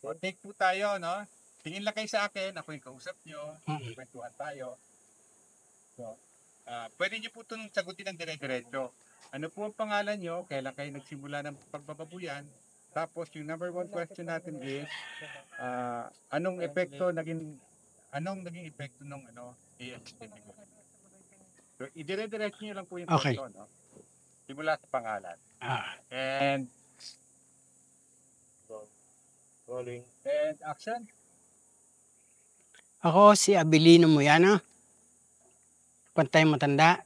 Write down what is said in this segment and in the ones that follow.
O, take po tayo, no? Tingin lang kayo sa akin, ako yung kausap nyo, kwentuhan tayo. So, pwede nyo po itong sagutin ng dire-diretso. Ano po ang pangalan nyo? Kailan kayo nagsimula ng pagbababuyan? Tapos yung number one question natin is, anong naging epekto ng AFTV? So, idire-diretso nyo lang po yung question, no? Simula sa pangalan. And rolling. And action. Ako si Abilino Moyano, Pantay Matanda,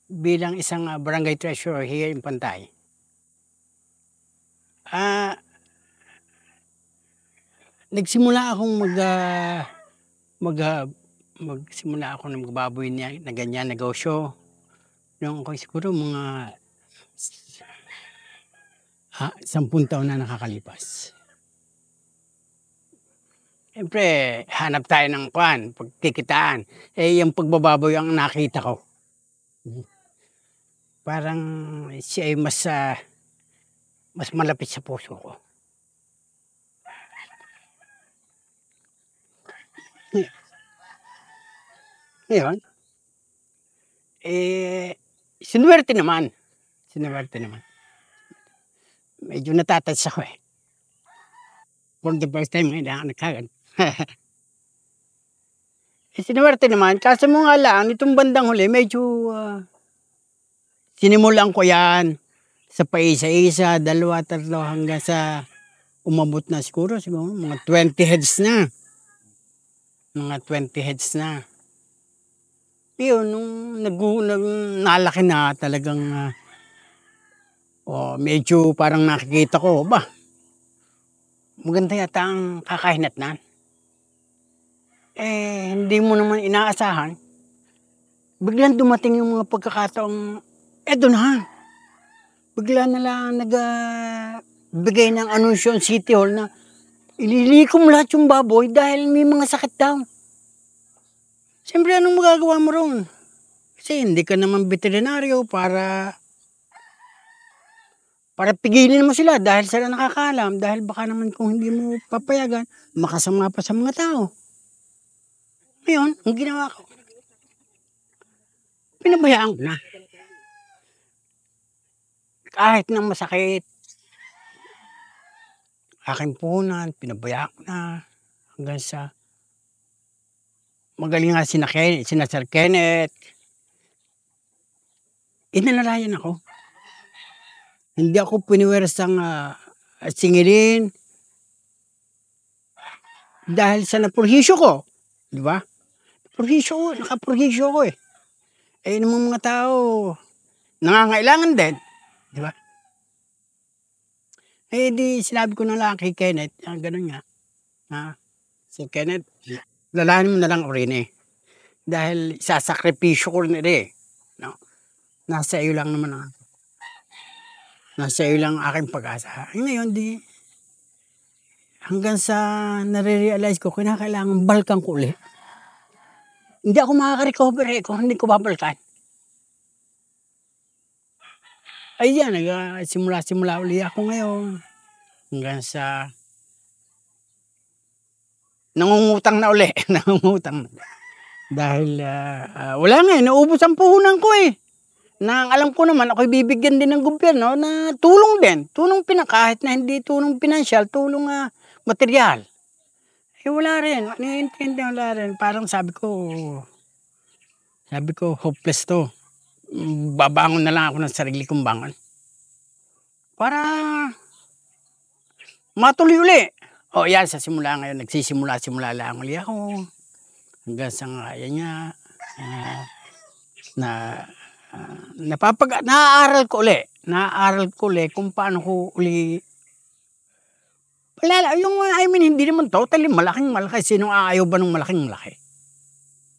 bilang isang barangay treasurer here in Pantay. Nagsimula akong magsimula ako ng magbaboy niya na ganyan negosyo. Noong ako siguro mga 10 taon na nakakalipas. Siyempre, hanap tayo ng pagkikitaan. Yung pagbababoy ang nakita ko. Parang siya ay mas malapit sa puso ko. Ngayon, sinuwerte naman. Medyo natatouch ako eh. For the first time, hindi ako nagkagan. Sinuwerte naman, kaso mo nga lang, itong bandang huli, medyo sinimulan ko yan sa paisa-isa, 2, 3 hanggang sa umabot na siguro mga 20 heads na. Yun, nung nalaki na talagang medyo parang nakikita ko, maganda yata ang kakahinatnan. Hindi mo naman inaasahan. Biglang dumating yung mga pagkakataong, eto na. Bigla na lang nagbigay ng anunsyo ang City Hall na ililikom lahat yung baboy dahil may mga sakit daw. Siyempre, anong magagawa mo ron? Kasi hindi ka naman veterinaryo para pigilin mo sila dahil sila nakakaalam. Dahil baka naman kung hindi mo papayagan, makasama pa sa mga tao. Ngayon, ang ginawa ko, pinabayaan ko na. Kahit nang masakit, aking puhunan, pinabayaan ko na. Hanggang sa magaling nga sina Sir Kenneth. Inalalayan ako. Hindi ako piniwersang singilin dahil sa napurhisyo ko. Di ba? Nakapurhisyo ko eh. Yung mga tao, nangangailangan din. Di ba? Di sinabi ko na lang kay Kenneth, ganun nga. Si Kenneth, lalahanin mo na lang rin eh. Dahil sasakripisyo ko rin eh. No? Nasa iyo lang naman Nasa iyo lang aking pag-asa. Ngayon, hanggang sa nare-realize ko, kinakailangan balkan ko ulit. Hindi ako makaka-recover kung hindi ko babalkan. Ayan, simula ulit ako ngayon. Hanggang sa nangungutang na ulit. Dahil wala nga, naubos ang puhunan ko eh. Nang alam ko naman, ako'y bibigyan din ng gobyerno na tulong din. Kahit na hindi tulong pinansyal, tulong material. Wala rin. Wala rin. Parang sabi ko, hopeless to. Babangon na lang ako ng sarili kong bangon. Para matuloy uli. Yan, sa simula ngayon, nagsisimula lang uli ako. Hanggang sa ngayon nga, naaaral ko uli kung paano ko uli hindi naman totally malaki. Sinong ayaw ba ng malaki?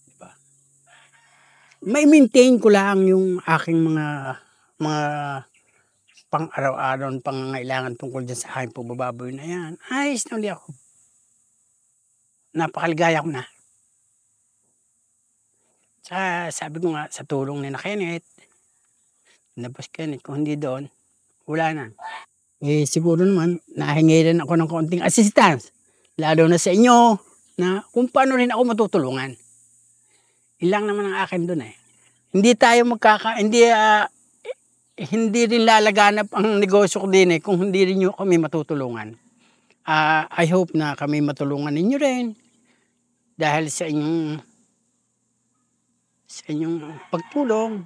Diba? May maintain ko lang yung aking mga pang-araw-araw pangangailangan tungkol dyan sa aking pagbababoy na yan. Ayos na uli ako. Napakaligaya ko na. Sabi ko nga, sa tulong ni Kenneth, kung hindi doon, wala na. Siguro naman, nahingi rin ako ng konting assistance. lalo na sa inyo, na kung paano rin ako matutulungan. Ilang naman ang akin doon eh. Hindi tayo hindi rin lalaganap ang negosyo ko din eh kung hindi rin nyo kami matutulungan. I hope na kami matulungan ninyo rin dahil sa inyong pagtulong.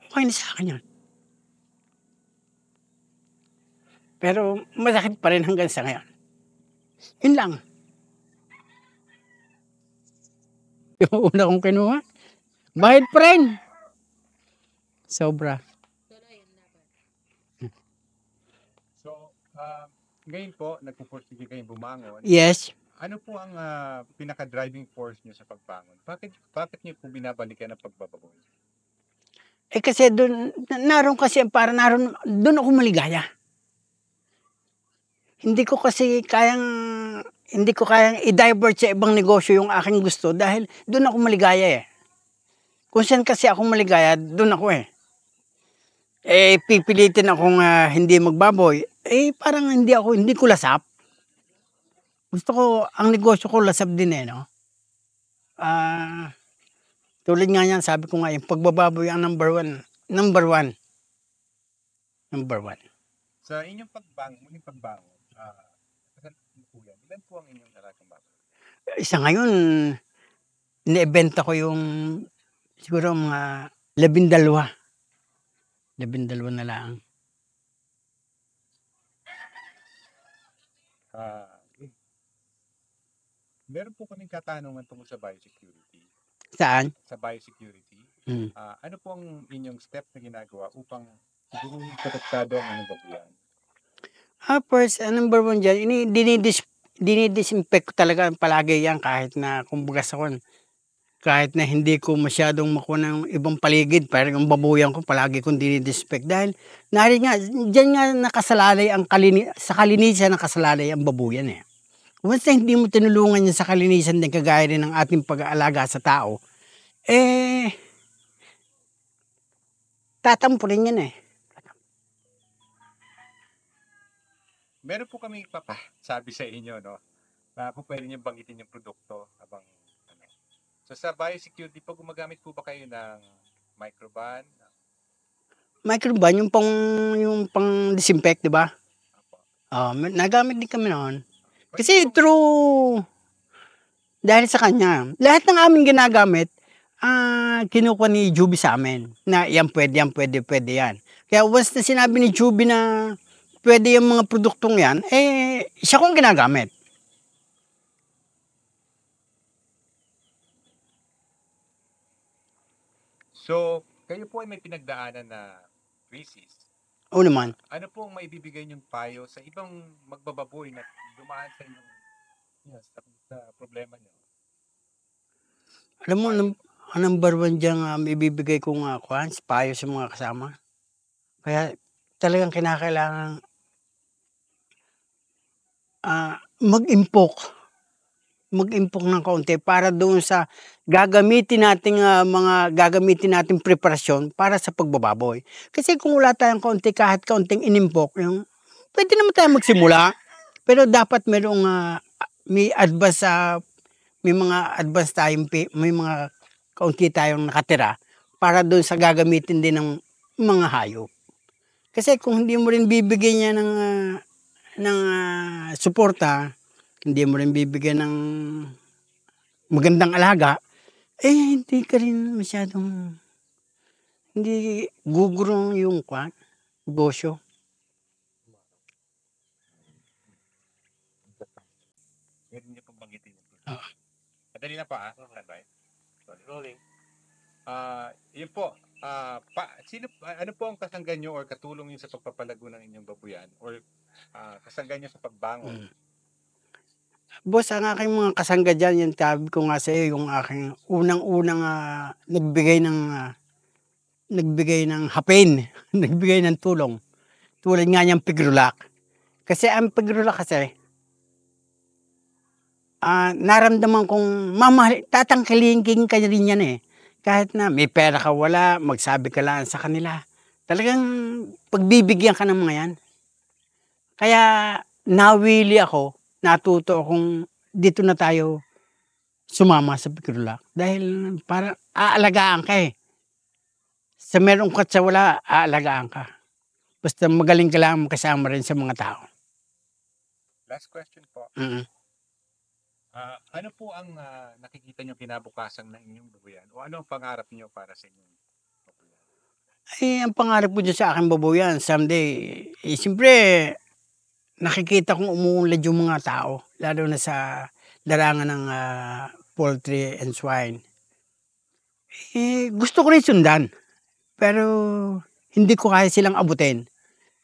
Okay na sa akin yun. Pero masakit pa rin hanggang sa ngayon. Yun lang. Yung una kong kinuha, bahid pa rin. Sobra. So, ngayon po, nagpupursige kayong bumangon. Yes. Ano po ang pinaka-driving force nyo sa pagbangon? Bakit nyo po binabalikan ang pagbababoy? Eh kasi doon, naroon ako maligaya. Hindi ko kayang i-divert sa ibang negosyo yung aking gusto dahil doon ako maligaya eh. Kung saan kasi ako maligaya, doon ako eh. Eh, pipilitin akong hindi magbaboy, eh parang hindi ko lasap. Gusto ko, ang negosyo ko lasap din eh, no? Tulad nga yan, sabi ko nga, yung pagbababoy ang number one. Number one. Sa inyong muling pagbangon, ilan po ang inyong alagang baboy? Isa ngayon, ine-eventa ko yung siguro mga 12. 12 na lang. Meron po kaming katanungan tungkol sa biosecurity. Saan? Sa biosecurity. Ano po ang inyong step na ginagawa upang siguro protektado ang inyong babuyan? First, number one dyan, dinidisinfect ko talaga palagi yan kahit na kumbaga sa kahit na hindi ko masyadong makuha ng ibang paligid, parang ang babuyan ko palagi kong dinidisinfect dahil dyan nga nakasalalay sa kalinisan nakasalalay ang babuyan eh. Once na hindi mo tinulungan yan sa kalinisan din kagaya rin ng ating pag-aalaga sa tao, eh, tatampo rin yan eh. Meron po kami sabi sa inyo, no? Na kung pwede nyo banggitin yung produkto habang So sa biosecurity po, gumagamit po ba kayo ng microban? Microban, yung pang disinfect, di ba? Nagamit din kami noon. Kasi dahil sa kanya, lahat ng aming ginagamit, kinukuha ni Juby sa amin. Na yan pwede yan. Kaya once na sinabi ni Juby na pwede yung mga produktong yan, eh, siya kong ginagamit. So, kayo po ay may pinagdaanan na crisis. Oo naman. Ano po ang maibibigay niyong payo sa ibang magbababoy na dumaan sa inyong sa problema niyo? Alam mo, ang number one dyan ibibigay ko nga payo sa mga kasama. Kaya talagang kinakailangan mag-impok ng kaunti para doon sa gagamitin nating preparasyon para sa pagbababoy. Kasi kung wala tayong kaunti, kahit kaunting inimpok, pwede naman tayong magsimula. Pero dapat may mga advance tayong may mga kaunti tayong nakatira para doon sa gagamitin din ng mga hayop. Kasi kung hindi mo rin bibigyan niya ng suporta, hindi mo rin bibigyan ng magandang alaga, eh hindi ka rin masyadong hindi gugurong yung negosyo. Meron niyo pong banggitin yung product. Madali na pa Standby. Sorry, rolling. Yun po. Ano po ang kasanggan nyo or katulong nyo sa pagpapalago ng inyong babuyan or kasanggan nyo sa pagbangon? Boss, ang aking mga kasangga dyan, yung sabi ko nga sa iyo, yung aking unang-unang nagbigay ng hapin, nagbigay ng tulong. Tulad nga niyang pigrulak. Kasi ang pigrulak kasi, naramdaman kong tatangkilingking ka rin yan eh. Kahit na may pera ka wala, magsabi ka lang sa kanila. Talagang pagbibigyan ka ng mga yan. Kaya nawili ako, natuto akong dito na tayo sumama sa Pikrulak. Dahil para aalagaan ka eh. Sa meron ka at sa wala, aalagaan ka. Basta magaling ka lang makasama rin sa mga tao. Last question po. Mm. Ano po ang nakikita nyo kinabukasan ng inyong babuyan? O ano ang pangarap nyo para sa inyong babuyan? Eh, ang pangarap ko dyan sa aking babuyan, someday, siyempre, nakikita kong umuunlad yung mga tao, lalo na sa larangan ng poultry and swine. Eh, gusto ko rin sundan, pero hindi ko kaya silang abutin.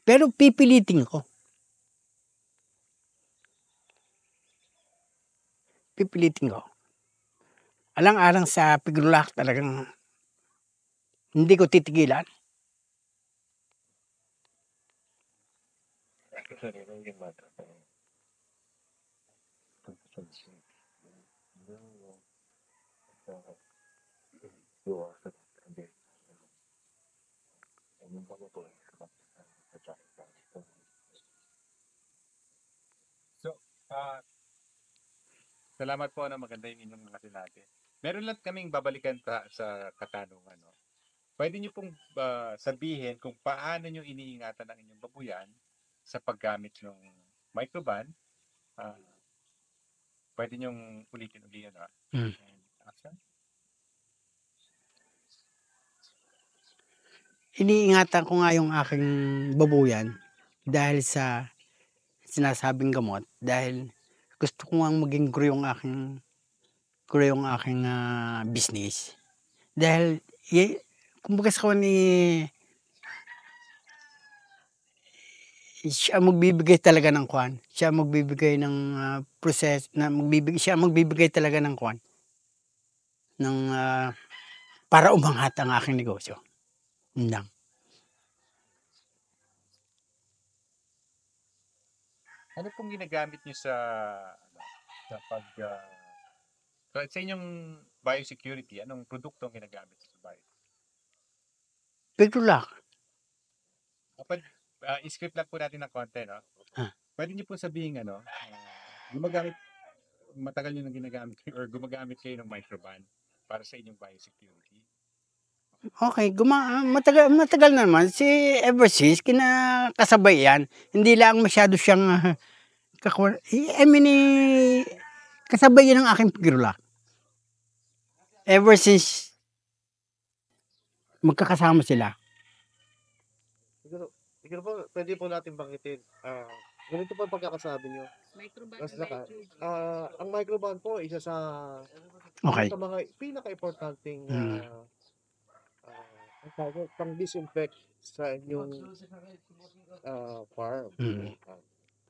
Pero pipilitin ko. Alang-alang sa Pigrulak talagang hindi ko titigilan. So, salamat po na maganda yung inyong mga sinabi. Meron lang kaming babalikan sa katanungan. No? Pwede nyo pong sabihin kung paano nyo iniingatan ang inyong babuyan sa paggamit ng microban. Pwede nyong ulitin-ulitin. Action. Iniingatan ko nga yung aking babuyan dahil sa sinasabing gamot, dahil gusto ko nga maging grow yung aking business. Dahil kumbaga sa kanya siya magbibigay talaga ng kwan. Siya magbibigay ng process na siya magbibigay talaga ng kwan ng para umangat ang aking negosyo. Lang. Ano pong ginagamit nyo sa sa inyong biosecurity? Anong produkto ang ginagamit sa biosecurity? Pigrulak. I-script lang po natin ng konti, no? Pwede nyo po sabihin, matagal nyo nang ginagamit or gumagamit kayo ng microban para sa inyong biosecurity. Okay, matagal na naman. Si ever since, kinakasabay yan. Hindi lang masyado siyang kasabay yan ang aking Pigrulak. Ever since, magkakasama sila. Siguro po, pwede po natin banggitin. Ganito po ang pagkakasabi nyo. Ang microban po, isa sa mga pinaka-importanting pang-disinfect sa inyong farm.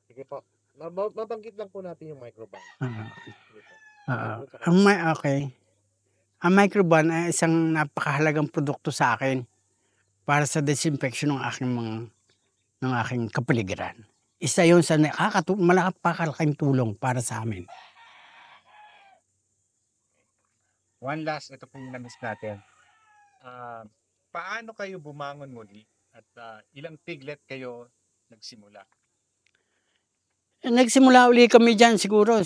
Sige po. Mabanggit lang po natin yung microban. Ang microban ay isang napakahalagang produkto sa akin para sa disinfection ng aking kapaligiran. Isa yun sa napakalaking tulong para sa amin. One last, ito pong na-miss natin. Paano kayo bumangon muli at ilang piglet kayo nagsimula? Nagsimula uli kami dyan siguro.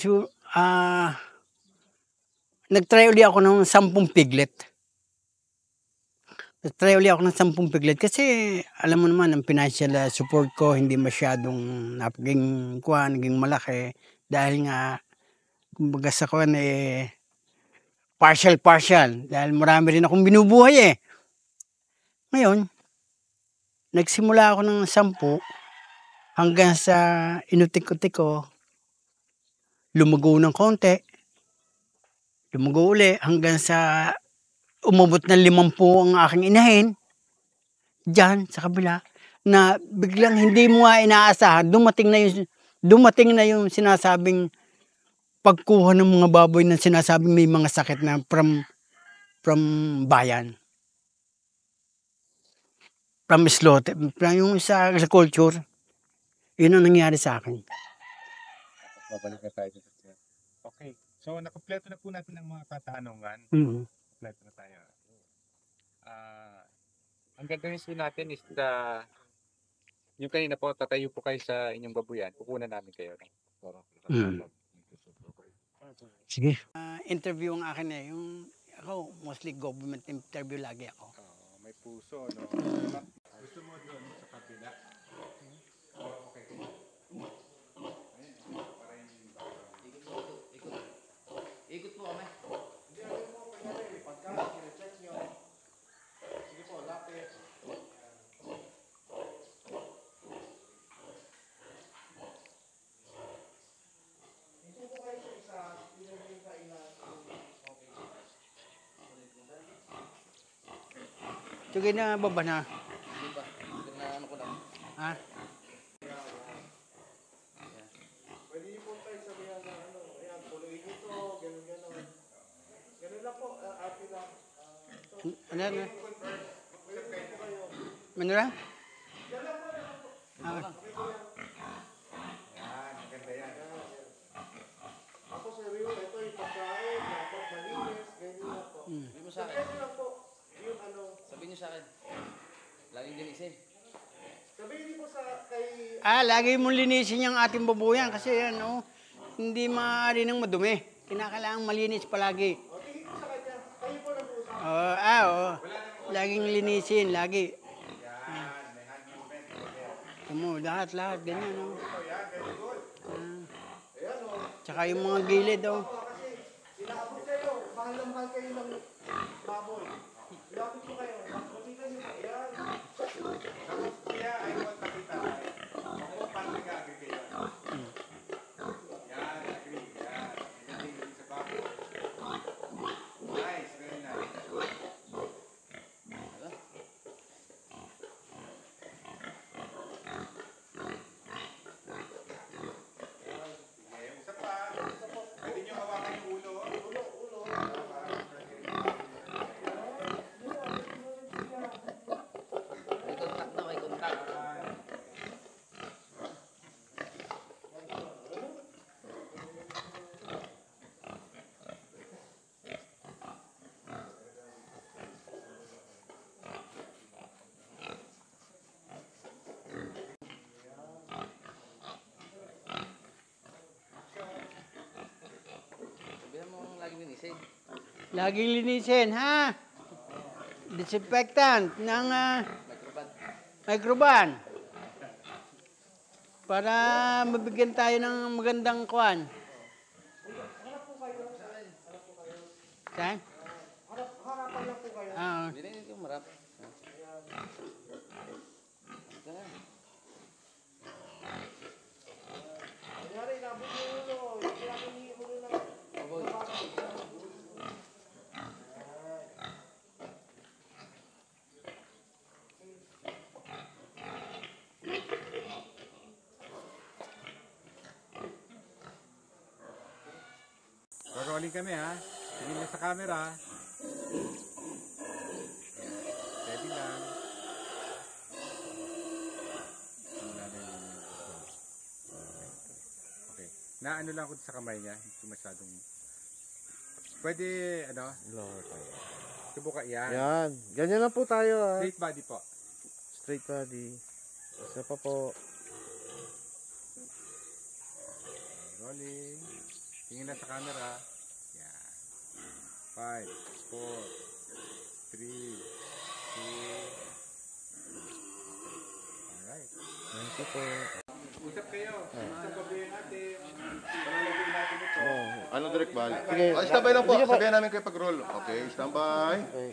Nag-try uli ako ng 10 piglet. Kasi alam mo naman, ang financial support ko hindi masyadong naging malaki. Dahil nga, kumbaga sa kwan partial. Dahil marami rin akong binubuhay eh. Ngayon, nagsimula ako ng 10 hanggang sa inutik-utik ko, lumago ng konti, lumago uli hanggang sa umabot ng 50 ang aking inahin diyan sa kabila, na biglang hindi mo nga inaasahan, dumating na yung sinasabing pagkuha ng mga baboy na sinasabing may mga sakit na from bayan. From slaughter, yung sa culture. Yun ang nangyari sa akin. Babalik na tayo sa okay. So, nakompleto na po natin ang mga katanungan. Kompleto na tayo. Ang gagawin po natin is yung kanina po, tatayo po kayo sa inyong babuyan. Kukunan namin kayo. Sige. Interview ang akin eh. Yung, ako, mostly government interview lagi ako. May puso, no? Gusto mo doon sa kabila? Okay. Ikot po kami. Hindi, ano po, kanyari, pagka, i-check nyo. Sige po, lapit. Dito po kayo sa isa, pinaging kainan. Okay. Sige na, baba na. Hindi pa. Ano ko lang. Ha? Pwede niyo po tayo sabihan na ano, ayan, puluin nyo to, gano'n. Ganun lang po, ate lang. Ano na? Pwede po kayo. Ano na? Yan lang po. Ah, Yan, maganda yan. Ako sa Rio, ito yung pagkain, dapat malinis, ganyan lang po. Sabihin mo sa akin. Ganyan lang po, yung ano, Sabihin niyo sa akin. Laging linisin. sabihin niyo po sa kay, lagi mong linisin yung ating babuyan kasi ano, hindi maaari ng madumi. Kinakailangan malinis palagi. o tingin po sa kanya, kayo po nag-uusap. Oo. Laging linisin, lagi. Yan, may hand movement. Tumo, lahat, ganyan. Oh. Yan, very good. Ayan o, Tsaka yung mga gilid, oh. kasi inaabot kayo, mahal na mahal kayo ng baboy. Ilapit po kayo, makikita niyo po, ayan. Tapos kuya, I want makita tayo. Ako, paano nag-agree kayo? Yan, agree. Yan. Everything is about it. Nice, very nice. Okay, isa pa. Pwede nyo hawakan yung ulo. May contact na, may contact. Sabihin mo laging linisin. Laging linisin, ha? Disinfectant ng Microbad. microban. Para mabigyan tayo ng magandang kwan. Saan? Harapan lang po kayo. Hindi yung marap. Ito na. Kunyari, inabot niyo yung ulo, yung kailangan niyo yung ulo ng Baboy. Rolling kami ha. Tingin na sa camera. Ready lang. Okay. Naano lang ako sa kamay niya. Hindi ko masyadong... Pwede, ano? Lower tayo. Subukan yan. Yan. Ganyan lang po tayo ah. Straight body po. Straight body. Isa pa po. Rolling. Tingin na sa camera. Yan. 5, 4, 3, 2. Alright. Thank you po. Usap kayo. Sa pabihin natin. Palalagyan natin ito. Ano direct bal? Sige. Standby lang po. Sige po. Sabihan namin kayo pag-roll. Okay, standby. Okay.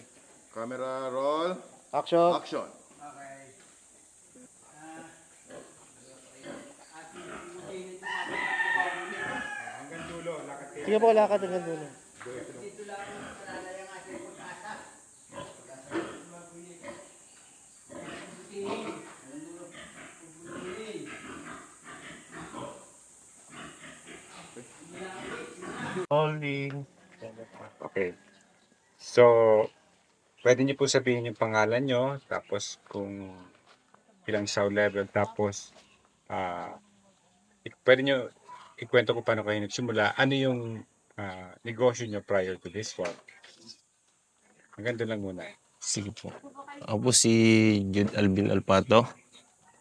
Camera roll. Action. Action. Okay. Hanggang dulo. Lakad kayo. Sige po, lakad hanggang dulo. Dito lang malalay ang ating pag-asa. Holding. Okay. So, pwede niyo po sabihin yung pangalan nyo, tapos kung ilang sound level, tapos pwede nyo ikwento ko paano kayo nagsimula. Ano yung negosyo nyo prior to this one? Hanggang doon lang muna. Sige po. Ako po si Jude Alvin Alpato,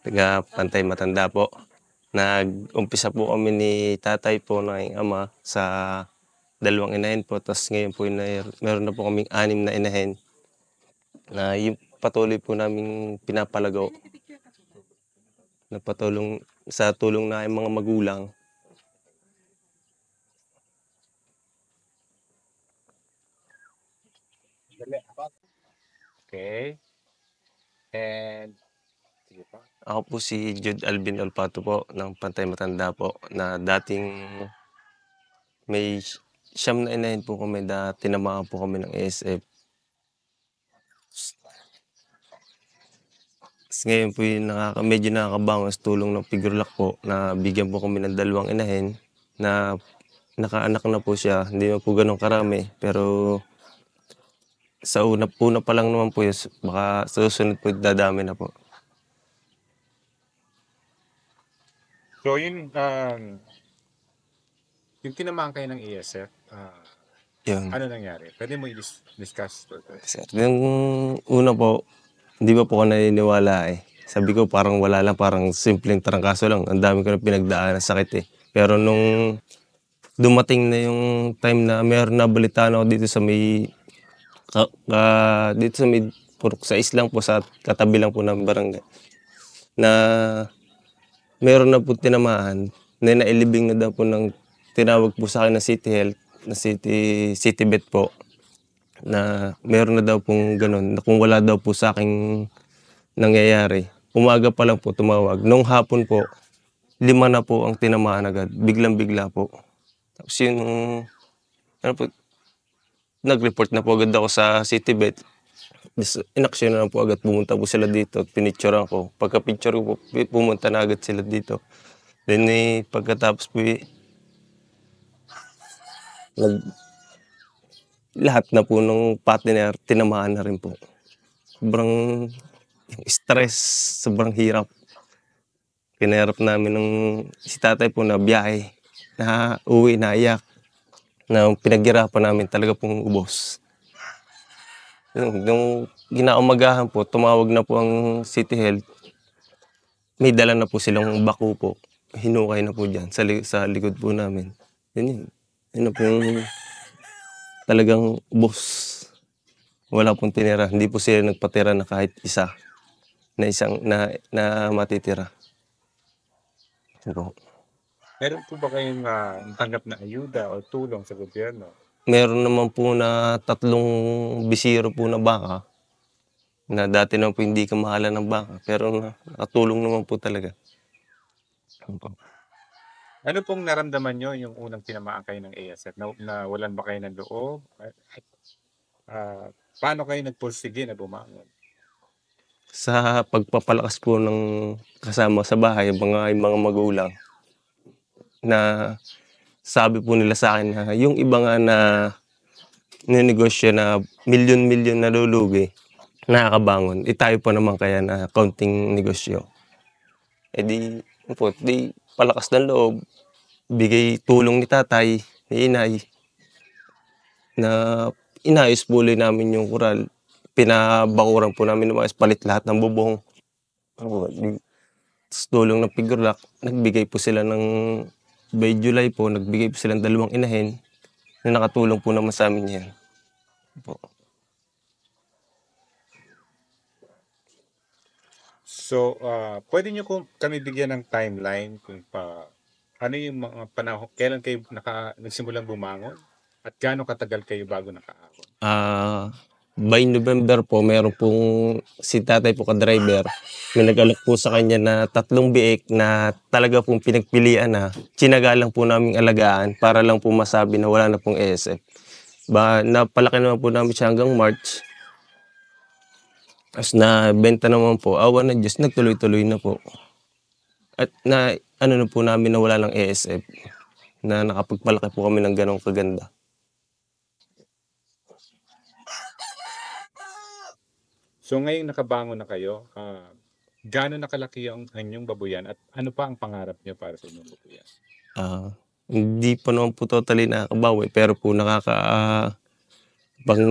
taga Pantay Matanda po. Nag-umpisa po kami ni tatay po ng aking ama sa 2 inahin po. Tapos ngayon po meron na po kaming 6 na inahin na yung patuloy po namin pinapalagaw na patulong sa tulong na mga magulang. Okay. And, sige pa. Ako po si Jude Alvin Alpato po ng Pantay Matanda po na dating may 9 na inahin po kami na tinamaan po kami ng ASF. Ngayon po yung medyo nakakabangon sa tulong ng Figurlock po na bigyan po kami ng 2 inahin na nakaanak na po siya. Hindi na po ganun karami pero sa una pa lang naman po yun, baka sa susunod po dadami na po. So, yung tinamaan kayo ng ASF, Yun. ano nangyari? Pwede mo i-discuss to. Sir, yung una po, hindi pa po ako naniniwala eh. Sabi ko parang wala lang, parang simpleng trangkaso lang. Ang dami ko na pinagdaan ng sakit eh. Pero nung dumating na yung time na meron na balitaan ako dito sa may Purok 6 lang po sa katabi lang po ng barangay na meron na po tinamaan na nailibing na daw po ng tinawag po sa akin na City Health na City Vet po na meron na daw pong ganun na kung wala daw po sa aking nangyayari. Umaga pa lang po tumawag. Nung hapon po 5 na po ang tinamaan agad. Biglang-bigla po. Tapos yun, nag-report na po agad ako sa City Vet. Inaksyon na po agad. Pumunta po sila dito. Pinicturean ko. Pagka-picture ko po, pumunta na agad sila dito. Then pagkatapos po, lahat na po ng partner, tinamaan na rin po. Sobrang stress, sobrang hirap. Kinahirap namin si tatay po na biyahe, na uwi, na iyak, na pinaghirapan namin talaga pong ubos. Nung ginaumagahan po, tumawag na po ang City Health. May dala na po silang bako po. Hinukay na po dyan sa likod po namin. Yun na po yung talagang ubos. Wala pong tinira. Hindi po sila nagpatira na kahit isa na matitira. Yun. Meron po ba kayong tanggap na ayuda o tulong sa gobyerno? Meron naman po na 3 bisiro po na baka na dati naman po hindi kamahalan ng baka pero nakatulong naman po talaga. Ano pong naramdaman nyo yung unang tinamaan kayo ng ASF? Na walan ba kayo ng loob? Paano kayo nagpursige na bumangon? Sa pagpapalakas po ng kasama sa bahay, yung mga magulang, na sabi po nila sa akin na yung iba nga na ninegosyo na milyon-milyon na lulugi, nakakabangon. Tayo pa naman kaya na kaunting negosyo. Di palakas ng loob, bigay tulong ni tatay, ni inay, na inayos po namin yung kural. Pinabakuran po namin ng palit lahat ng bubong. Tulong ng Figurlock, nagbigay po sila by July po, nagbigay po sila ng 2 inahin na nakatulong po naman sa amin yan. Po. So, pwede nyo kami bigyan ng timeline kung ano yung mga panahon, kailan kayo nagsimulang bumangon at gaano katagal kayo bago nakaahon? By November po, meron pong si tatay po ka-driver. May nag-alok po sa kanya na 3 biik na talaga pong pinagpilian na tsinaga lang po naming alagaan para lang po masabi na wala na pong ASF. Napalaki naman po namin siya hanggang March. As na benta naman po, awa na Diyos, nagtuloy-tuloy na po. At na po namin na wala ng ASF na nakapagpalaki po kami ng ganong kaganda. So ngayong nakabangon na kayo, gaano nakalaki ang inyong babuyan at ano pa ang pangarap niyo para sa inyong babuyan? Hindi pa naman po totally nakakabawi pero po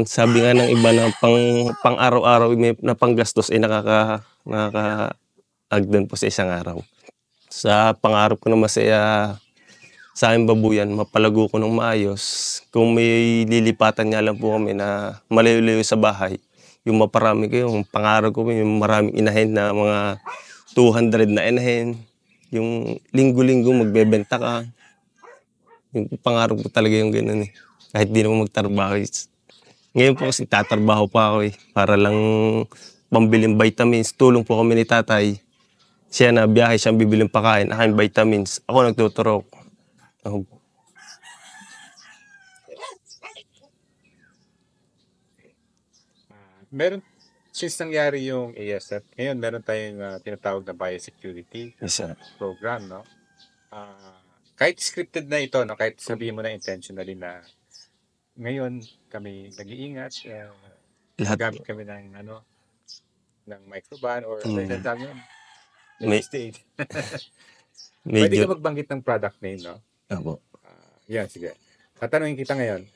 sabi nga ng iba na pang araw-araw na panggastos ay nakakaagdan po sa isang araw. Sa pangarap ko naman sa sa aking babuyan, mapalago ko ng maayos. Kung may lilipatan nga lang po kami na malayo-layo sa bahay, yung maparami ko, yung pangarap ko, yung maraming inahin na mga 200 na inahin. Yung linggo-linggo magbebenta ka. Yung pangarap ko talaga yung gano'n eh. Kahit di naman magtrabaho. Ngayon po kasi tatrabaho pa ako eh. Para lang pambiling vitamins. Tulong po kami ni tatay. Siya na biyahe, siyang bibiling pakain. Akin vitamins. Ako nagtuturok. Ako. Meron, since nangyari yung ASF, ngayon meron tayong tinatawag na biosecurity Yes, sir. program, no? Kahit scripted na ito, no? Kahit sabihin mo na intentionally na ngayon kami nag-iingat, Lahat gamit kami ng ng microban or Mm. ano tawag yun? May- State. Pwede medyo... ka magbanggit ng product name, no? Opo. Yan, sige. Tatanungin kita ngayon.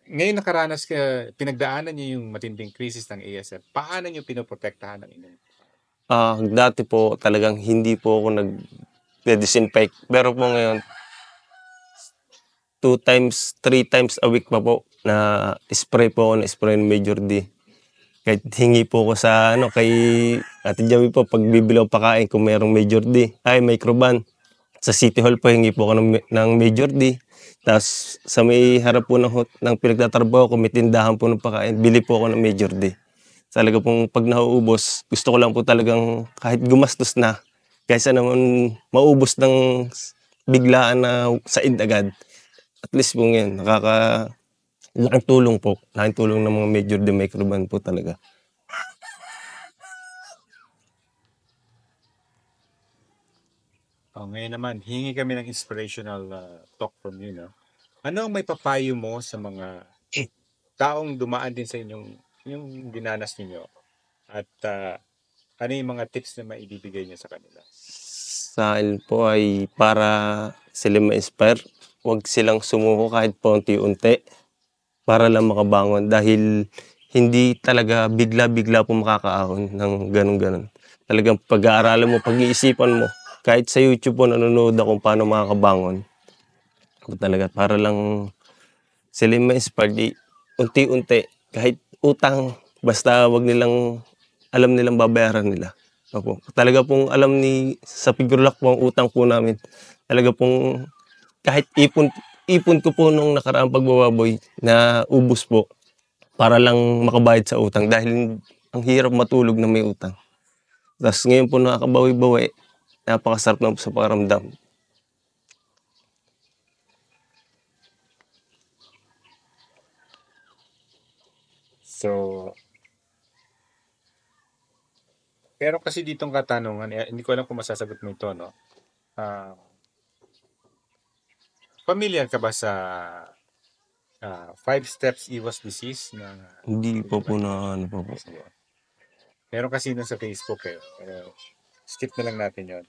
Ngayon nakaranas ka, pinagdaanan niyo yung matinding krisis ng ASF. Paano niyo pinoprotektahan ng inyong? Dati po talagang hindi po ako nag-disinfect. Pero po ngayon, 2 times, 3 times a week pa po na spray po ako na spray ng Major D. Kahit hingi po ako sa kay Ate Jawi po, pag bibili ako pakain kung merong Major D, microban. Sa City Hall po, hingi po ako ng Major D. Tapos sa may harap po ng pinagtatrabaho ko, may tindahan po ng pakain, bili po ako ng Major D. Talaga pong pag nauubos, gusto ko lang po talagang kahit gumastos na, kaysa naman maubos ng biglaan na said agad. At least po ngayon, laking tulong po. Laking tulong ng mga Major D microban po talaga. Ngayon naman, hingi kami ng inspirational talk from you, no? Ano ang may papayo mo sa mga taong dumaan din sa yung dinanas ninyo? At ano yung mga tips na maibibigay niyo sa kanila? Sa akin po ay para sila ma-inspire, huwag silang sumuko kahit paunti-unti para lang makabangon dahil hindi talaga bigla-bigla po makakaahon ng ganun-ganun. Talagang pag-aaralan mo, pag-iisipan mo, kahit sa YouTube po nanonood ako kung paano makakabangon. Talaga para lang sila ma-inspire, unti-unti, kahit utang, basta wag nilang, alam nilang babayaran nila. Opo. Talaga pong alam sa Pigurlak po ang utang po namin. Talaga pong kahit ipon ko po nung nakaraang pagbababoy na ubos po para lang makabayad sa utang dahil ang hirap matulog na may utang. Tapos ngayon po nakakabawi-bawi, napakasarap na po sa pakiramdam. So, pero kasi ditong katanungan, hindi ko alam kung masasagot mo ito, no? Familiar ka ba sa 5 steps iwas disease na Hindi po na ano po. meron kasi nun sa Facebook skip na lang natin yon.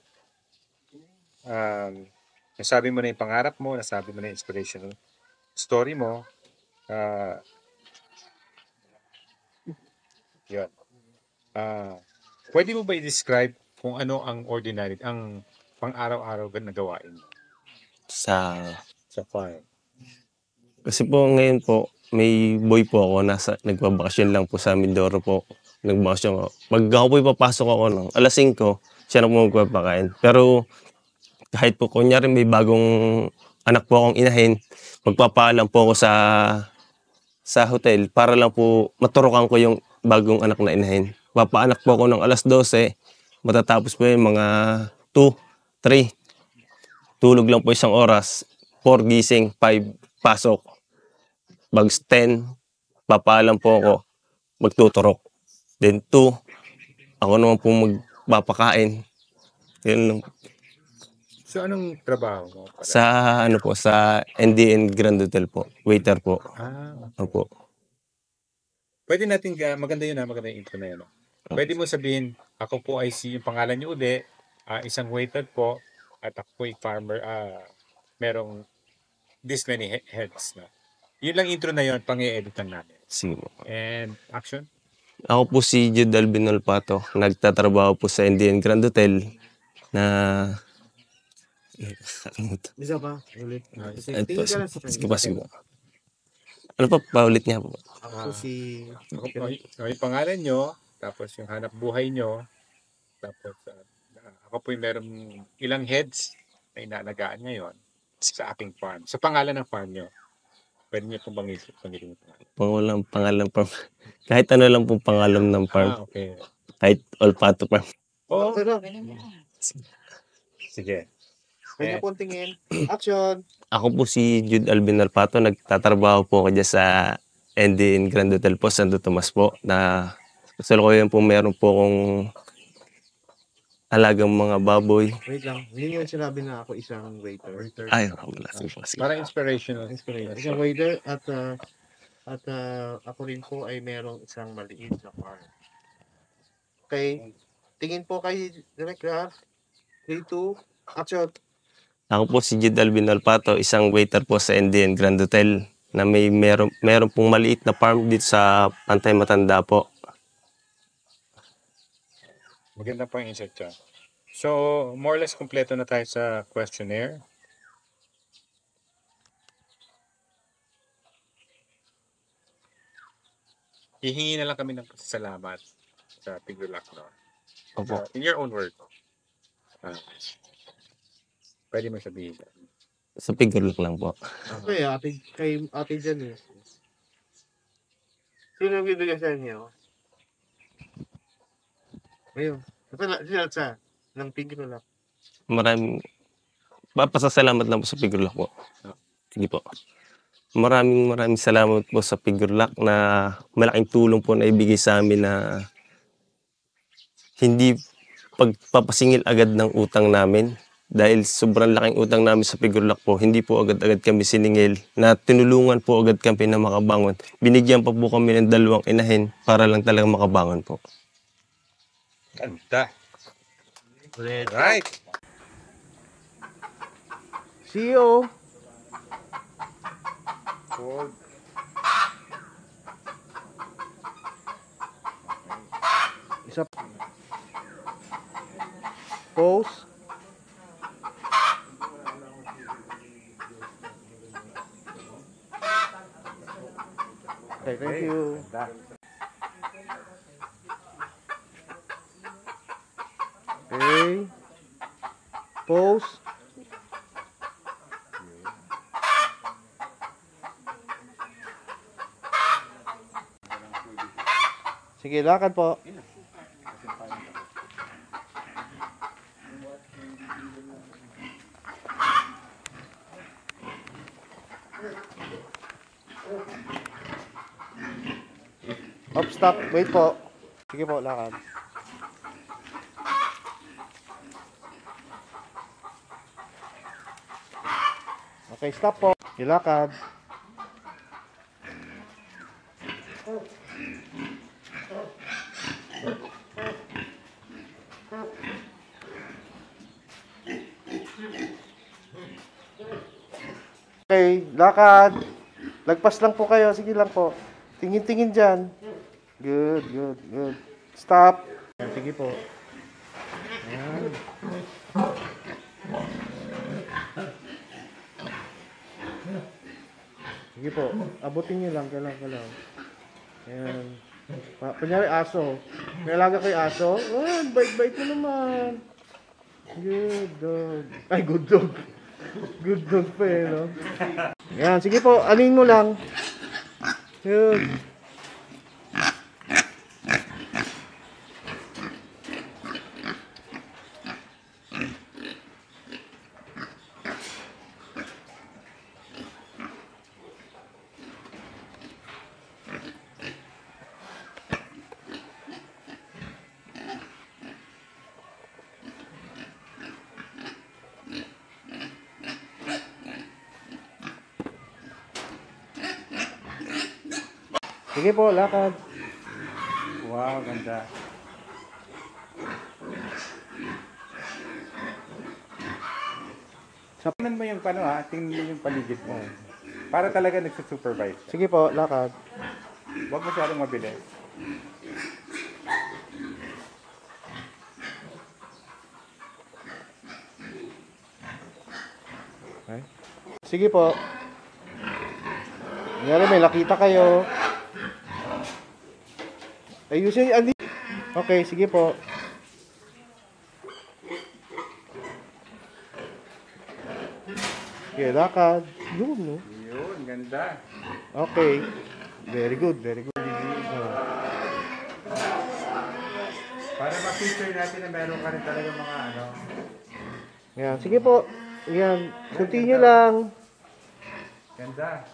Nasabi mo na yung pangarap mo, nasabi mo na yung inspirational story mo. Yun. Pwede mo ba i-describe kung ano ang ordinary, ang pang-araw-araw na gawain mo Sa farm? Kasi po ngayon po, may boy po ako, nagbabakasyon lang po sa Mindoro po. Nagbakasyon ako. Pag ako po papasok ako ng alas 5, siya na po magpapakain. Pero kahit po kunyari may bagong anak po akong inahin, magpapaalam po ako sa hotel para lang po maturukan ko yung bagong anak na inahin. Papaanak po ako ng alas 12, matatapos po yung mga 2, 3. Tulog lang po isang oras, 4 gising, 5 pasok. Bags 10, papaalam po ako, magtuturok. Then 2, ako naman po magpapakain. Yun lang. So, anong trabaho mo? Sa NDN Grand Hotel po, waiter po. Opo. Pwede natin, maganda yun maganda yung intro na yun. Pwede mo sabihin, ako po ay yung pangalan niyo uli, isang waiter po, at ako po ay farmer, merong this many heads na. Yun lang intro na yun, pang-i-edit lang namin. Sige po. And action? Ako po si Jude Alvin Olpato. Nagtatrabaho po sa NDN Grand Hotel na Nakakalimutan. Isa pa, ulit. Kasi Ano po, tingin ka lang sa sige kanya. po, sige po. Ano pa, paulit niya po. Ako si... Ako yung pangalan nyo, tapos yung hanap buhay nyo, tapos ako po yung merong ilang heads na inaalagaan ngayon sa aking farm. Sa pangalan ng farm nyo. Pwede nyo pong pangilin yung pangalan. Pangalan farm. Kahit ano lang pong pangalan ng farm. Okay. Kahit Olpato farm. Oo. Pero, Sige. kanya pong tingin. Action! Ako po si Jude Alvin Olpato. Nagtatrabaho po ako dyan sa NDN Grand Hotel po, Santo Tomas po. Na kasalukuyan po meron po akong alagang mga baboy. Wait lang. Hindi yung sinabi na ako isang waiter. Ay, wala. Sige po, sige. Para inspirational. Inspiration. Isang waiter at ako rin po ay merong isang maliit na farm. Okay. Tingin po kay Direk Ralph. 3, 2, action! Ako po si Jude Alvin Olpato, isang waiter po sa NDN Grand Hotel na meron pong maliit na farm dito sa Pantay Matanda po. Maganda po yung insight siya. So, more or less kompleto na tayo sa questionnaire. Hihingi na lang kami ng pasasalamat sa Tigulac, no? Opo. In your own word. Pwede mo sabihin. Sa figure lang po. Okay, kay ate dyan eh. Sino bibigyan sa inyo? Ayun. Sinalsa ng figure lang. Maraming papasasalamat lang po sa figure po. Sige po. Maraming salamat po sa figure na malaking tulong po na ibigay sa amin na hindi pagpapasingil agad ng utang namin. Dahil sobrang laking utang namin sa figure po, hindi po agad-agad kami siningil na tinulungan po agad kami na makabangon. Binigyan pa po kami ng 2 inahin para lang talaga makabangon po. Ganda. Right. CEO! Isa. Pose. Okay, thank you. Okay. Pose. Sige, lakad po. Stop. Wait po. Sige po, lakad. Okay, stop po. Ilakad. Okay, lakad. Lagpas lang po kayo. Sige lang po. Tingin-tingin dyan. Good, good, good. Stop. Ayan, sige po. Ayan. Sige po. Abutin niyo lang. Kailang. Ayan. Kunyari aso. May alaga kayo aso. Bait-bait mo naman. Good dog. Ay, good dog. Good dog pa eh, no? Ayan, sige po. Alin mo lang. Good. Sige po, lakad. Wow, ganda. Tingnan mo yung tingnan mo yung paligid mo. Para talaga nagsusupervise ka. Sige po, lakad. Huwag masyadong mabilis. Okay. Sige po. Kunyari may nakita kayo. Ayusin, okay, sige po. Okay, lakad. Yun, no? Yun, ganda. Okay. Very good, very good. Para ma-feature natin na meron ka rin talaga mga ano. Yan, sige po. Yan, continue lang. Ganda.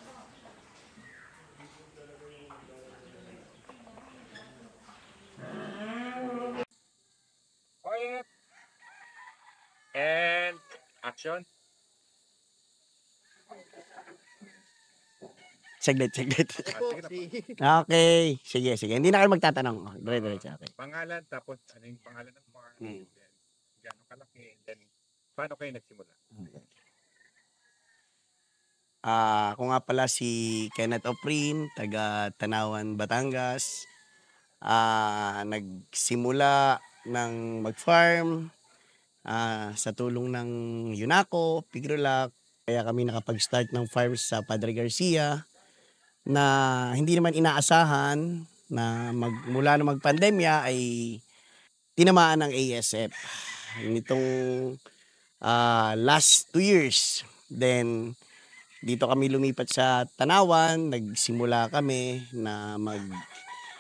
Quiet. And action. Saglit. Sige na po. Okay. Sige. Hindi na kayo magtatanong. Dire-diretso. Okay. Pangalan, tapos ano yung pangalan ng farm, Hmm. then gano'ng kalaki, then paano kayo nagsimula? Ako nga pala si Kenneth Oprin, taga Tanawan, Batangas. Nagsimula ng mag-farm sa tulong ng Yunaco, Pigrulac. Kaya kami nakapag-start ng farm sa Padre Garcia na hindi naman inaasahan na mula na magpandemya ay tinamaan ng ASF. Nitong last 2 years. Then, dito kami lumipat sa Tanawan, nagsimula kami na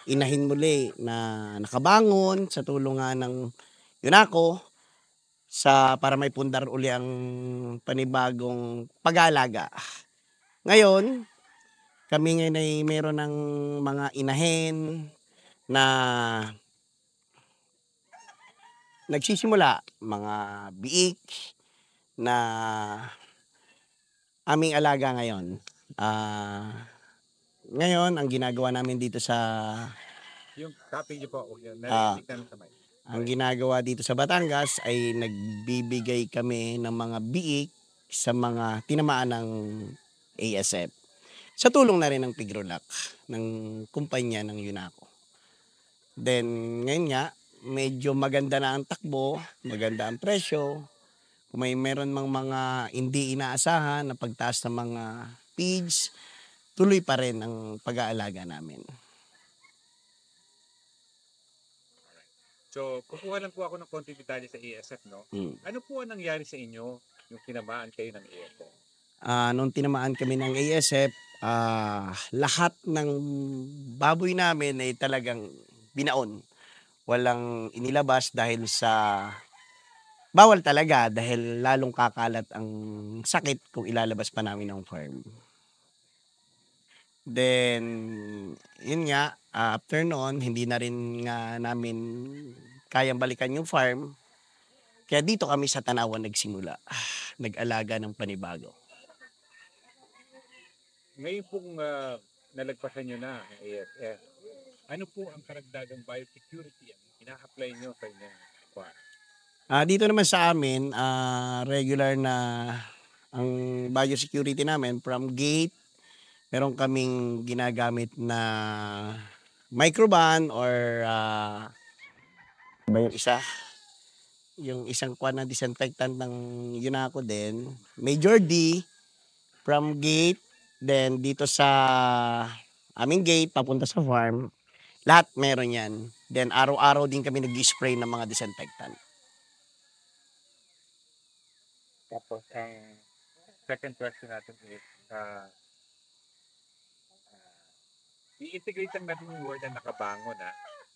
inahin muli na nakabangon sa tulungan ng Yunaco para may pundar uli ang panibagong pag-aalaga. Ngayon, kami ngayon ay meron ng mga inahin na nagsisimula, mga biik na aming alaga ngayon. Ngayon, ang ginagawa namin dito sa Yung topic niyo po, huwag yun, Ah. narinig namin sa mic. ang ginagawa dito sa Batangas ay nagbibigay kami ng mga biik sa mga tinamaan ng ASF. Sa tulong na rin ng Pigrulac, ng kumpanya ng Yunaco. Then, ngayon nga, medyo maganda na ang takbo, maganda ang presyo. Kung meron mang mga hindi inaasahan na pagtaas ng mga feeds, tuloy pa rin ang pag-aalaga namin. So, kukuha lang po ako ng konting detalye sa ASF, no? Ano po ang nangyari sa inyo yung tinamaan kayo ng ASF? Nung tinamaan kami ng ASF, lahat ng baboy namin ay talagang binaon. Walang inilabas dahil sa bawal talaga dahil lalong kakalat ang sakit kung ilalabas pa namin ng farm. Then, yun nga, after noon, hindi na rin nga namin kayang balikan yung farm. Kaya dito kami sa Tanawan nagsimula. Nag-alaga ng panibago. Ngayon pong nalagpasan nyo na ang ASF, ano po ang karagdagang biosecurity ang ina-apply nyo sa inyong farm? Dito naman sa amin, regular na ang biosecurity namin from gate. Meron kaming ginagamit na microban or ba yung isa? Yung isang kuwan na disinfectant ng Yunaco din. Major D from gate. Then dito sa aming gate, papunta sa farm. Lahat meron yan. Then araw-araw din kami nag-spray ng mga disinfectant. Tapos, ang second question natin is, i-integrate lang natin yung word na nakabangon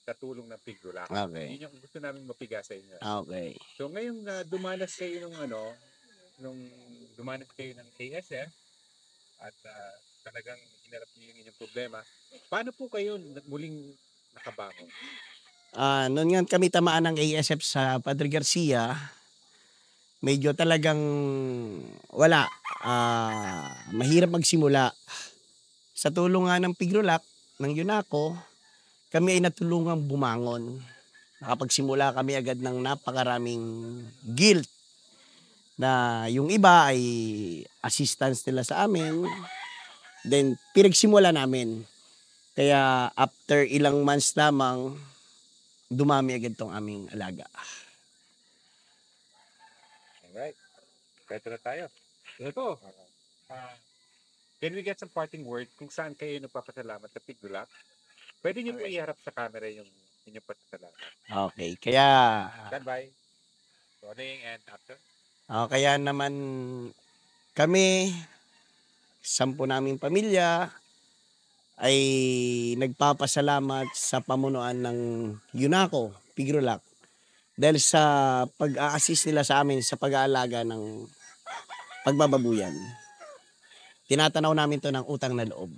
sa tulong ng Pigrulac. Okay. Yun yung gusto namin mapiga sa inyo. Okay. So ngayong dumanas kayo nung dumanas kayo ng ASF at talagang hinarap niyo yung inyong problema, paano po kayo muling nakabangon? Noon nga kami tamaan ng ASF sa Padre Garcia, medyo talagang wala. Mahirap magsimula. Sa tulong nga ng Pigrulac, ng Yunaco, kami ay natulungang bumangon. Nakapagsimula kami agad ng napakaraming guilt na yung iba ay assistance nila sa amin. Then, pinagsimula namin. Kaya after ilang months lamang, dumami agad tong aming alaga. Alright. Pwede na tayo. Ito. Can we get some parting word kung saan kayo nagpapasalamat sa Pigulak? Pwede niyo po iharap sa camera yung inyong pasasalamat. Okay, kaya Stand by. Rolling and action. kaya naman kami, 10 naming pamilya, ay nagpapasalamat sa pamunuan ng UNACO, Pigrulac, dahil sa pag-a-assist nila sa amin sa pag-aalaga ng pagbababuyan. Tinatanaw namin to ng utang na loob.